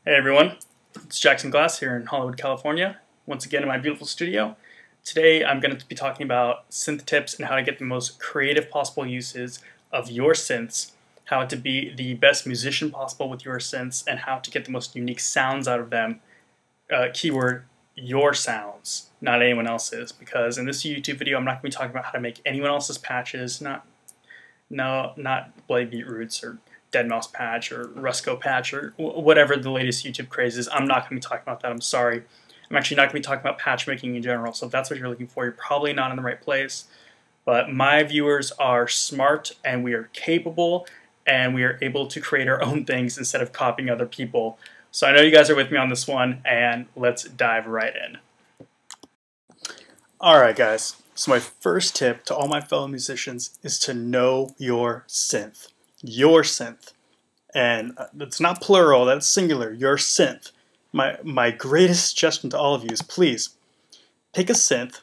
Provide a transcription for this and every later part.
Hey everyone, it's Jackson Glass here in Hollywood, California, once again in my beautiful studio. Today I'm going to be talking about synth tips and how to get the most creative possible uses of your synths, how to be the best musician possible with your synths, and how to get the most unique sounds out of them. Keyword, your sounds, not anyone else's, because in this YouTube video I'm not going to be talking about how to make anyone else's patches, not Bloody Beetroots or Dead Mouse patch or Rusco patch or whatever the latest YouTube craze is. I'm not going to be talking about that. I'm sorry. I'm actually not going to be talking about patch making in general. So if that's what you're looking for, you're probably not in the right place. But my viewers are smart and we are capable and we are able to create our own things instead of copying other people. So I know you guys are with me on this one, and let's dive right in. Alright guys, so my first tip to all my fellow musicians is to know your synth. Your synth. And it's not plural, that's singular, your synth. My greatest suggestion to all of you is please pick a synth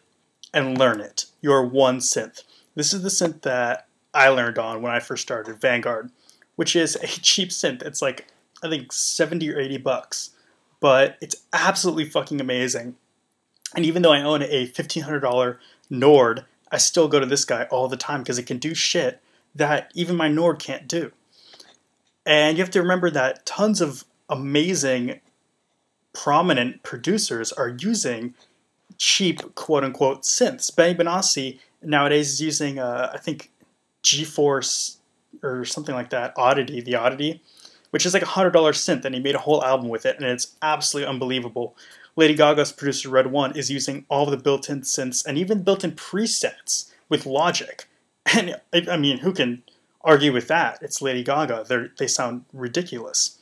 and learn it. Your one synth. This is the synth that I learned on when I first started, Vanguard, which is a cheap synth. It's like, I think 70 or 80 bucks, but it's absolutely fucking amazing. And even though I own a $1,500 Nord, I still go to this guy all the time because it can do shit that even my Nord can't do. And you have to remember that tons of amazing, prominent producers are using cheap, quote-unquote, synths. Benny Benassi nowadays is using, I think, GeForce or something like that, the Oddity, which is like a $100 synth, and he made a whole album with it, and it's absolutely unbelievable. Lady Gaga's producer, Red One, is using all of the built-in synths and even built-in presets with Logic. And, I mean, who can argue with that? It's Lady Gaga. They sound ridiculous.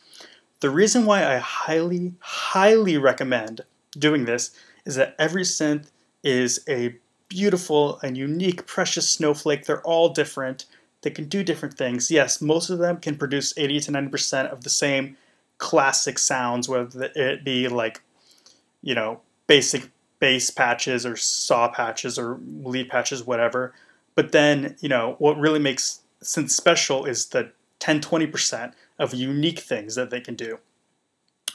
The reason why I highly, highly recommend doing this is that every synth is a beautiful and unique, precious snowflake. They're all different. They can do different things. Yes, most of them can produce 80 to 90% of the same classic sounds, whether it be like, you know, basic bass patches or saw patches or lead patches, whatever. But then, you know, what really makes synth special is the 10-20% of unique things that they can do.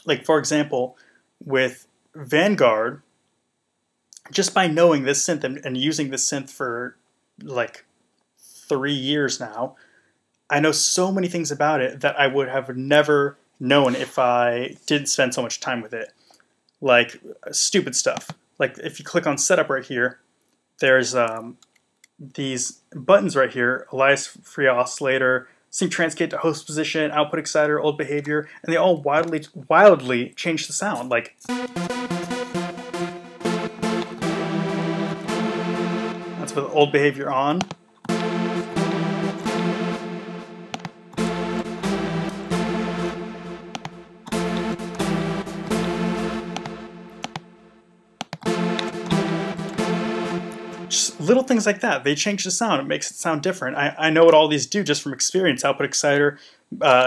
Like, for example, with Vanguard, just by knowing this synth and using this synth for like 3 years now, I know so many things about it that I would have never known if I didn't spend so much time with it. Like stupid stuff. Like if you click on setup right here, there's these buttons right here: Elias free oscillator, sync transgate to host position, output exciter, old behavior, and they all wildly change the sound. Like that's with old behavior on. Just little things like that. They change the sound. It makes it sound different. I know what all these do just from experience. Output exciter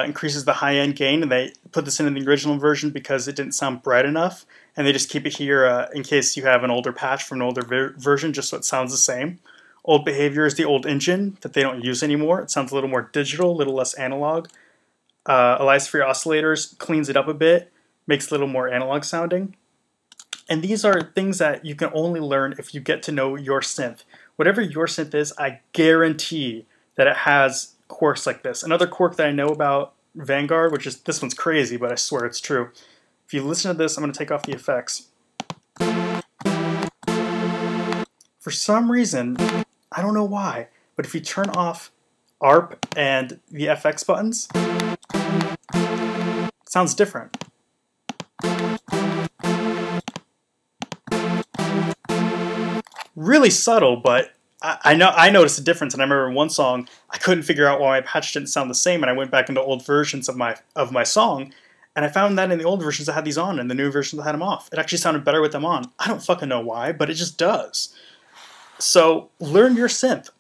increases the high-end gain, and they put this in the original version because it didn't sound bright enough, and they just keep it here in case you have an older patch from an older version, just so it sounds the same. Old behavior is the old engine that they don't use anymore. It sounds a little more digital, a little less analog. Elias free oscillators cleans it up a bit, makes it a little more analog sounding. And these are things that you can only learn if you get to know your synth. Whatever your synth is, I guarantee that it has quirks like this. Another quirk that I know about Vanguard, which is, this one's crazy, but I swear it's true. If you listen to this, I'm going to take off the effects. For some reason, I don't know why, but if you turn off ARP and the FX buttons, it sounds different. Really subtle, but I noticed a difference. And I remember in one song I couldn't figure out why my patch didn't sound the same, and I went back into old versions of my song, and I found that in the old versions I had these on, and the new versions I had them off. It actually sounded better with them on. I don't fucking know why, but it just does. So learn your synth.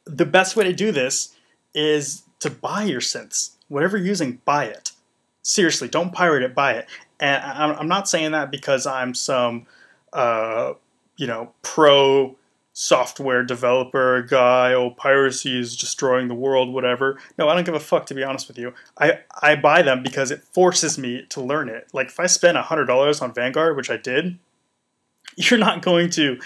The best way to do this is to buy your synths. Whatever you're using, buy it. Seriously, don't pirate it, buy it. And I'm not saying that because I'm some you know, pro software developer guy, oh, piracy is destroying the world, whatever. No, I don't give a fuck, to be honest with you. I buy them because it forces me to learn it. Like, if I spend $100 on Vanguard, which I did, you're not going to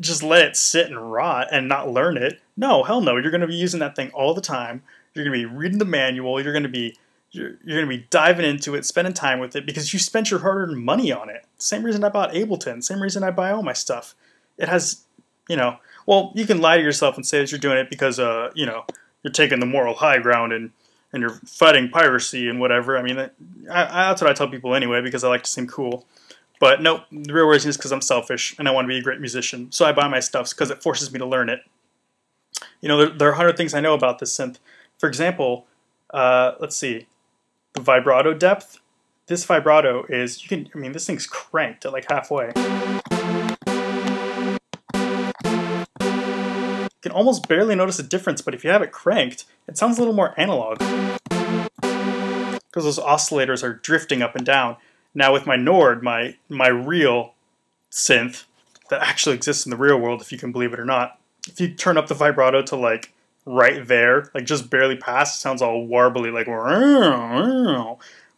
just let it sit and rot and not learn it. No, hell no. You're going to be using that thing all the time. You're going to be reading the manual. You're going to be diving into it, spending time with it, because you spent your hard-earned money on it. Same reason I bought Ableton. Same reason I buy all my stuff. It has, well, you can lie to yourself and say that you're doing it because, you're taking the moral high ground and you're fighting piracy and whatever. I mean, that's what I tell people anyway, because I like to seem cool. But no, the real reason is because I'm selfish and I want to be a great musician. So I buy my stuff because it forces me to learn it. There are 100 things I know about this synth. For example, let's see, the vibrato depth. This vibrato is, this thing's cranked at like halfway. You can almost barely notice a difference, but if you have it cranked, it sounds a little more analog. Because those oscillators are drifting up and down. Now with my Nord, my real synth that actually exists in the real world, if you can believe it or not, if you turn up the vibrato to like right there, like just barely past, it sounds all warbly, like,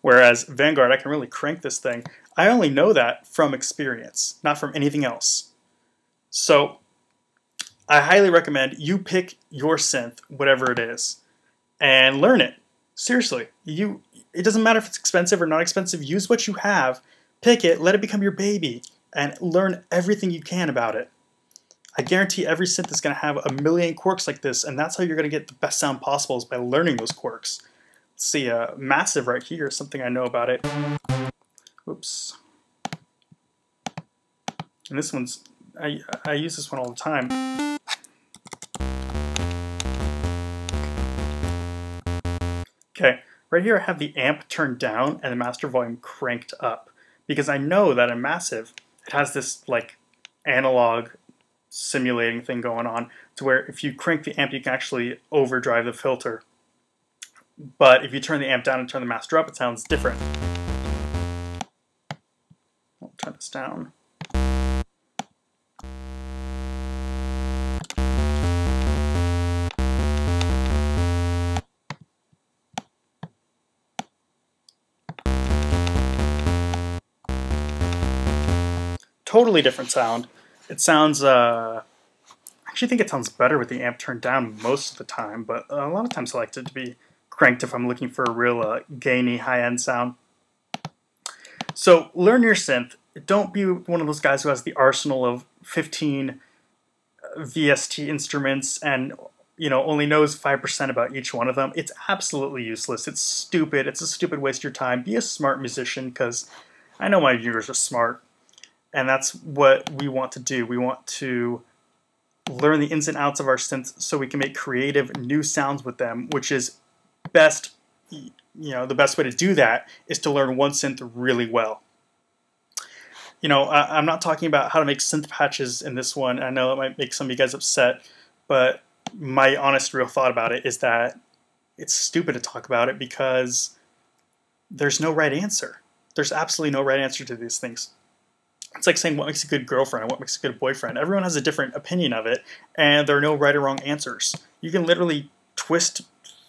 whereas Vanguard, I can really crank this thing. I only know that from experience, not from anything else. So I highly recommend you pick your synth, whatever it is, and learn it. Seriously, it doesn't matter if it's expensive or not expensive. Use what you have, pick it, let it become your baby, and learn everything you can about it. I guarantee every synth is going to have a million quirks like this, and that's how you're going to get the best sound possible, is by learning those quirks. Let's see, Massive right here is something I know about it. Oops. And this one's, I use this one all the time. Okay, right here I have the amp turned down and the master volume cranked up, because I know that in Massive it has this like analog simulating thing going on, to where if you crank the amp you can actually overdrive the filter. But if you turn the amp down and turn the master up, it sounds different. I'll turn this down. Totally different sound. It sounds, I actually think it sounds better with the amp turned down most of the time, but a lot of times I like it to be cranked if I'm looking for a real gainy, high-end sound. So learn your synth. Don't be one of those guys who has the arsenal of 15 VST instruments and only knows 5% about each one of them. It's absolutely useless. It's stupid. It's a stupid waste of your time. Be a smart musician, because I know my viewers are smart. And that's what we want to do. We want to learn the ins and outs of our synths so we can make creative new sounds with them, which is best, the best way to do that is to learn one synth really well. I'm not talking about how to make synth patches in this one. I know it might make some of you guys upset, but my honest, real thought about it is that it's stupid to talk about it, because there's no right answer. There's absolutely no right answer to these things. It's like saying what makes a good girlfriend and what makes a good boyfriend. Everyone has a different opinion of it, and there are no right or wrong answers. You can literally twist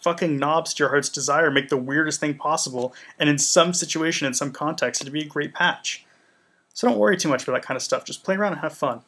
fucking knobs to your heart's desire, make the weirdest thing possible, and in some situation, in some context, it'd be a great patch. So don't worry too much about that kind of stuff. Just play around and have fun.